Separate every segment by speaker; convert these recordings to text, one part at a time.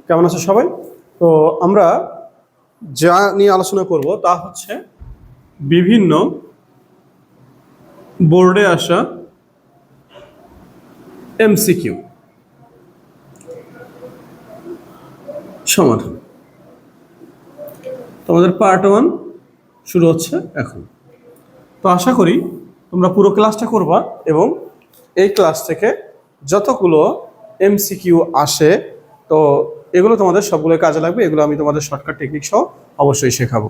Speaker 1: কেমন আছো সবাই? তো আমরা যা নিয়ে আলোচনা করব তা হচ্ছে বিভিন্ন বোর্ডে আসা এমসিকিউ সমাধান। তোমাদের পার্ট 1 শুরু হচ্ছে এখন। তো আশা করি তোমরা পুরো ক্লাসটা করবা এবং এই ক্লাস থেকে যতগুলো এমসিকিউ আসে তো এগুলো তোমাদের সবগুলো কাজে লাগবে। এগুলো আমি তোমাদের শর্টকাট টেকনিক সহ অবশ্যই শেখাবো।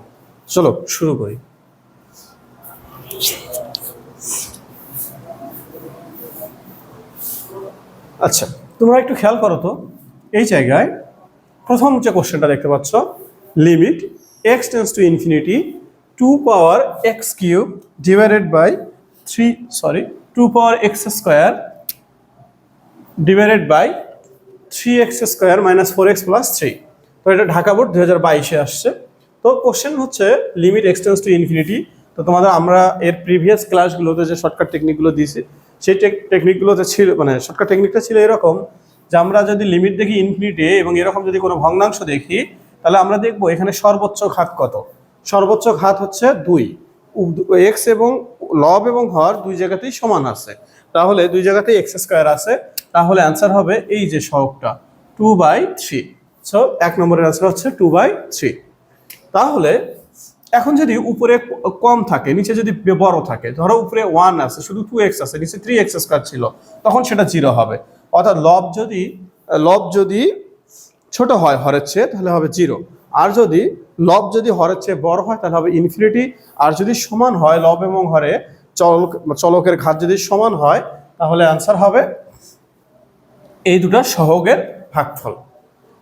Speaker 1: চলো শুরু করি। আচ্ছা, তোমরা একটু খেয়াল করো তো, এই জায়গায় প্রথম যে কোশ্চেনটা দেখতে পাচ্ছ, limit x tends to infinity 2 power x cube divided by 2 power x square divided by 3x square minus 4x plus 3। তো এটা ঢাকা বোর্ড 2022-এ আসছে। তো কোশ্চেন হচ্ছে limit x tends to infinity. তো তোমাদের আমরা এর প্রিভিয়াস ক্লাসগুলোতে যে শর্টকাট টেকনিকগুলো দিয়েছি সেই টেকনিকগুলোতে ছিল, মানে শর্টকাট টেকনিকটা ছিল এরকম যে আমরা যদি লিমিট দেখি ইনফিনিটি এবং এরকম যদি কোনো ভগ্নাংশ দেখি তাহলে আমরা দেখব এখানে সর্বোচ্চ ঘাত কত। সর্বোচ্চ ঘাত হচ্ছে 2। এক্স এবং লব এবং হর দুই জায়গাতেই সমান আছে, তাহলে দুই জায়গাতেই এক্স স্কোয়ার আছে, তাহলে অ্যান্সার হবে এই যে সহগটা 2/3। সো 1 নম্বরের অ্যান্সার হচ্ছে 2/3। তাহলে এখন যদি উপরে কম থাকে নিচে যদি বড় থাকে, ধরো উপরে 1 আছে শুধু 2x আছে নিচে 3x স্কয়ার ছিল, তখন সেটা 0 হবে। অর্থাৎ লব যদি ছোট হয় হরের চেয়ে তাহলে হবে 0, আর যদি লব যদি হরের চেয়ে বড় হয় তাহলে হবে ইনফিনিটি। আর যদি সমান হয় লব এবং হরে চলকের ঘাত যদি সমান হয় তাহলে অ্যান্সার হবে এই দুটো সহগের ভাগফল।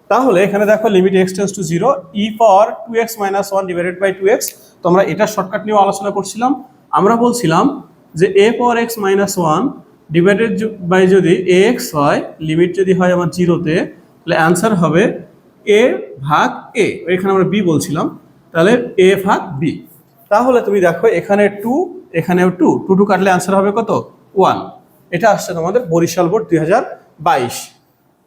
Speaker 1: তাহলে এখানে দেখো limit x tends to 0 e power 2x minus 1 divided by 2x। তো আমরা এটা শর্টকাট নিয়ে আলোচনা করছিলাম। আমরা বলছিলাম যে a power x minus 1 divided by যদি ax হয়, লিমিট যদি হয় আমার 0-তে, তাহলে অ্যান্সার হবে a ভাগ a। এখানে আমরা b বলছিলাম, তাহলে a ভাগ b। তাহলে তুমি দেখো এখানে 2 এখানেও 2 2 কাটলে অ্যান্সার হবে কত? 1। এটা আসছে তোমাদের বরিশাল বোর্ড 2022।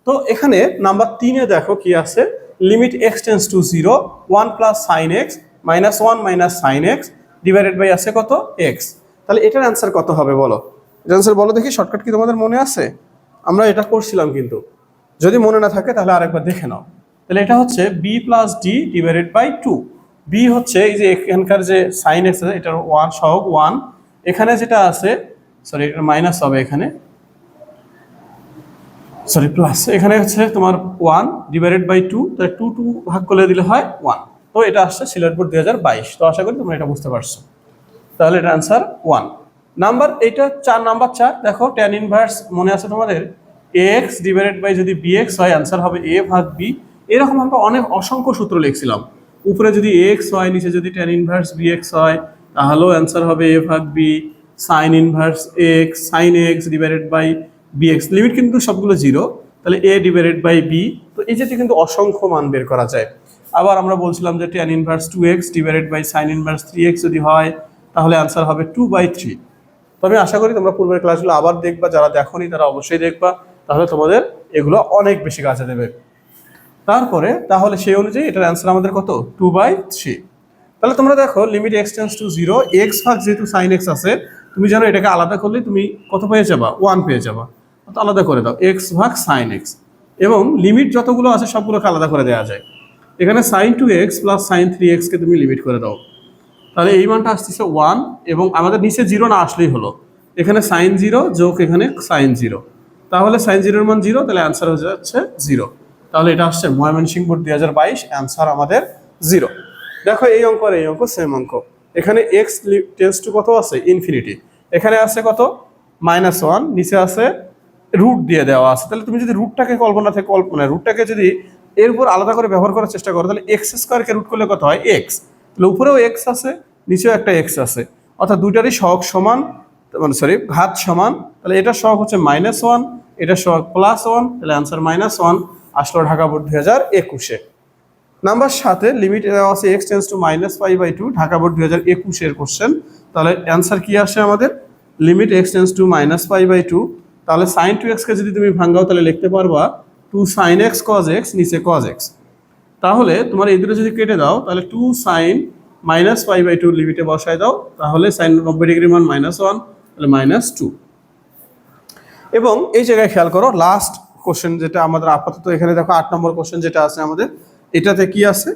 Speaker 1: তো এখানে নাম্বার 3-এ দেখো কি আছে, limit x tends to 0 1 plus sine x minus 1 minus sine x divided by আছে কত? x। তাহলে এটার অ্যান্সার কত হবে বলো? এটার অ্যান্সার বলো দেখি, শর্টকাট কি তোমাদের মনে আছে? আমরা এটা করছিলাম, কিন্তু যদি মনে না থাকে তাহলে আরেকবার দেখে নাও। তাহলে এটা হচ্ছে b plus d divided by 2। b হচ্ছে এই যে এখানকার যে সাইন x আছে এটার 1 সহগ 1, এখানে যেটা আছে সরি এটা মাইনাস হবে এখানে, সরি প্লাস, এখানে হচ্ছে তোমার 1 ডিভাইডেড বাই 2, তাহলে 2 ভাগ করে দিলে হয় 1। তো এটা আসছে সিলেট বোর্ড 2022। তো আশা করি তোমরা এটা বুঝতে পারছো। তাহলে এটা অ্যান্সার 1 নাম্বার। এটা 4 নাম্বার 4 দেখো, tan ইনভার্স মনে আছে তোমাদের, ax ডিভাইডেড বাই যদি bx হয় অ্যান্সার হবে a ভাগ b। এরকম আমরা অনেক অসংখ্য সূত্র লিখছিলাম। উপরে যদি ax হয় নিচে যদি tan ইনভার্স bx হয় তাহলেও অ্যান্সার হবে a ভাগ b। Sine inverse x sine x divided by bx, limit কিন্তু সবগুলো 0, তাহলে a ডিভাইডেড বাই b। তো এই যেটি কিন্তু অসংখ্য মান বের করা যায়। আবার আমরা বলছিলাম যে tan inverse 2x divided by sine inverse 3x যদি হয় তাহলে অ্যান্সার হবে 2/3। তো আমি আশা করি তোমরা পূর্বের ক্লাসগুলো আবার দেখবা, যারা দেখোনি তারা অবশ্যই দেখবা, তাহলে তোমাদের এগুলো অনেক বেশি কাজে দেবে। তাহলে সেই অনুযায়ী এটার অ্যান্সার আমাদের কত? 2/3। তাহলে তোমরা দেখো limit x tends to 0 x ভাগ যেহেতু সাইন x আছে, তুমি জানো এটাকে আলাদা করলে তুমি কত পেয়ে যাবা? 1 পেয়ে যাবা। তো আলাদা করে দাও x ভাগ সাইন x, এবং লিমিট যতগুলো আছে সবগুলোকে আলাদা করে দেওয়া যায়। এখানে sign 2x plus sign 3x কে তুমি লিমিট করে দাও, তাহলে এই মানটা আসতেছে 1, এবং আমাদের নিচে 0 না আসলেই হলো। এখানে সাইন 0 যোগ এখানে সাইন 0, তাহলে সাইন 0 এর মান 0, তাহলে অ্যান্সার হয়ে যাচ্ছে 0। তাহলে এটা আসছে ময়মনসিংহ বোর্ড 2022, অ্যান্সার আমাদের 0। দেখো এই অঙ্ক আর এই অঙ্ক সেম অঙ্ক। এখানে x টেন্ডস টু কত আছে? ইনফিনিটি। এখানে আছে কত? -1, নিচে আছে রুট দিয়ে দেওয়া আছে। তাহলে তুমি যদি রুটটাকে রুটটাকে যদি এর উপর আলাদা করে ব্যবহার করার চেষ্টা করো, তাহলে x স্কোয়ারকে রুট করলে কত হয়? x। তাহলে উপরেও x আছে নিচেও একটা x আছে, অর্থাৎ দুইটারই সহগ সমান, ঘাত সমান। তাহলে এটা সহগ হচ্ছে -1, এটা সহগ +1, তাহলে অ্যান্সার -1 আসলো ঢাকা বোর্ড 2021-এ। নাম্বার 7-এ লিমিট দেওয়া আছে x tends to -π/2 Dhaka board 2021-এর কোশ্চেন। তাহলে অ্যান্সার কি আসে আমাদের? লিমিট x টেন্ডস টু -π/2, তাহলে sin 2x কে যদি তুমি ভাঙাও তাহলে লিখতে পারবা two sine x cos x, নিচে কজ এক্স। তাহলে তোমার এই দুটো যদি কেটে দাও তাহলে two sine minus pi by two লিমিটে বসায় দাও, তাহলে সাইন 90 ডিগ্রি মান -1, তাহলে -2। এবং এই জায়গায় খেয়াল করো লাস্ট কোশ্চেন যেটা আমাদের আপাতত এখানে দেখো 8 নম্বর কোশ্চেন যেটা আছে আমাদের, এটাতে কি আছে,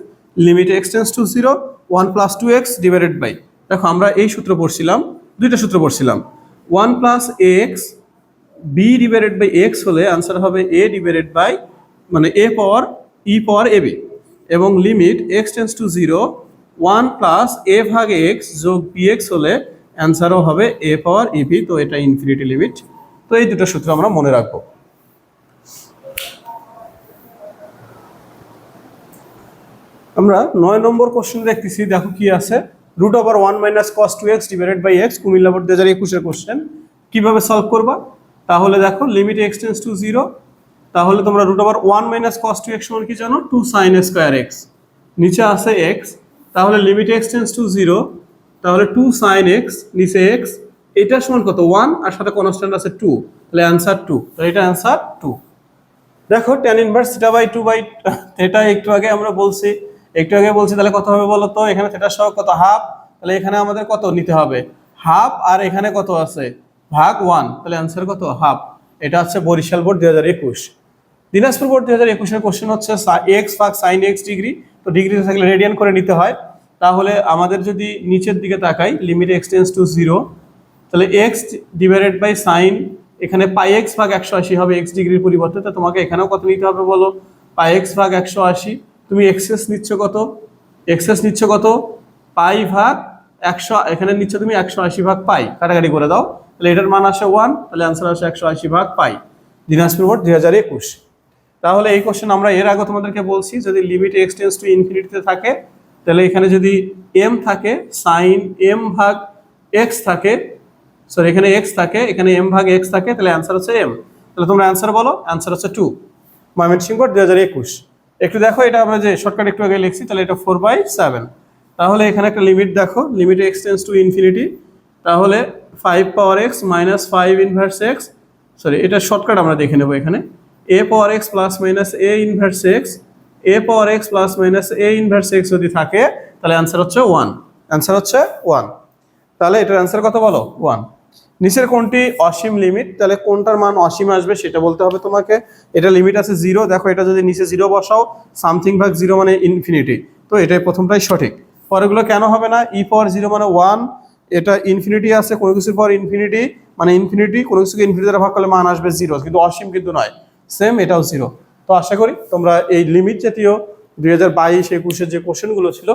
Speaker 1: limit x tends to 0 1 + 2x divided by, দেখো আমরা এই সূত্র পড়ছিলাম, দুইটা সূত্র পড়ছিলাম, 1 + ax b divided by x হলে आंसर হবে a ডিভাইডেড বাই মানে a power e power ab, এবং limit x tends to 0 1 + a ভাগ x যোগ bx হলে आंसरও হবে a পাওয়ার eb। তো এটা ইনফিনিটি লিমিট। তো এই দুটো সূত্র আমরা মনে রাখবো। আমরা 9 নম্বর কোশ্চেন দেখতেছি, দেখো কি আছে, √1 - cos 2x divided by x, Comilla board 2021 এর কোশ্চেন। কিভাবে সলভ করবা, তাহলে দেখো লিমিট x টেন্স টু 0, তাহলে তোমরা √1 - cos 2x সমান কি জানো, 2 sin স্কয়ার x, নিচে আছে x, তাহলে লিমিট x টেন্স টু 0, তাহলে 2 sin x, নিচে x, এটা সমান কত 1 আর সাথে কনস্ট্যান্ট আছে 2, তাহলে आंसर 2, তো এটা आंसर 2। দেখো tan ইনভার্স θ/2 এটা একটু আগে আমরা বলছি, তাহলে কত হবে বলো তো, এখানে থিটা সহ কত হাফ, তাহলে এখানে আমাদের কত নিতে হবে হাফ, আর এখানে কত আছে ভাগ 1, তাহলে आंसर কত হাফ। এটা হচ্ছে বরিশাল বোর্ড 2021। দিনাজপুর বোর্ড 2021 এর কোশ্চেন হচ্ছে x ভাগ sin x ডিগ্রি, তো ডিগ্রি থাকলে রেডিয়ান করে নিতে হয়। তাহলে আমাদের যদি নিচের দিকে তাকাই, লিমিট x টেন্স টু 0, তাহলে x ডিভাইডেড বাই sin, এখানে পাই x ভাগ 180 হবে x ডিগ্রির পরিবর্তে, তো তোমাকে এখানেও কত নিতে হবে বলো, পাই x ভাগ 180, তুমি এক্সেস নিচ্ছ কত পাই ভাগ 100, এখানে নিচ্ছ তুমি 180 ভাগ পাই, কাটাকাটি করে দাও, তাহলে এটার মান আসে 1, তাহলে आंसर আসে 180 ভাগ পাই। দিনাজপুর বোর্ড 2021। তাহলে এই কোশ্চেন আমরা এর আগে তোমাদেরকে বলছি, যদি লিমিট x টেন্স টু ইনফিনিটিতে থাকে, তাহলে এখানে যদি m থাকে, sin m ভাগ x থাকে, সরি এখানে x থাকে, এখানে m ভাগ x থাকে, তাহলে आंसर হচ্ছে m। তাহলে তোমরা आंसर বলো, आंसर হচ্ছে 2। ময়মনসিংহ বোর্ড 2021। একটু দেখো, এটা আমরা যে শর্টকাট একটু আগে লিখছি, তাহলে এটা 4/7। তাহলে এখানে একটা লিমিট দেখো, limit x tends to infinity, তাহলে 5 পাওয়ার x minus 5 inverse x, sorry এটা শর্টকাট আমরা দেখে নেব, এখানে a power x plus minus a inverse x, a power x plus minus a inverse x যদি থাকে, তাহলে आंसर হচ্ছে 1, आंसर হচ্ছে 1। তাহলে এটার आंसर কত বলো 1। নিচের কোনটি অসীম লিমিট, তাহলে কোনটার মান অসীম আসবে সেটা বলতে হবে তোমাকে। এটা লিমিট আছে 0, দেখো এটা যদি নিচে 0 বসাও, সামথিং ভাগ 0 মানে ইনফিনিটি, তো এটাই প্রথমটাই সঠিক। পরেগুলো কেন হবে না, e পাওয়ার 0 মানে 1, এটা ইনফিনিটি আছে, কোনো কিছুর পর ইনফিনিটি মানে ইনফিনিটি, কোনো কিছুকে ইনফিনিটি দ্বারা ভাগ করলে মান আসবে 0, কিন্তু অসীম কিন্তু নয়, সেম এটাও 0। তো আশা করি তোমরা এই লিমিট জাতীয় 2022-21 যে কোশ্চেনগুলো ছিল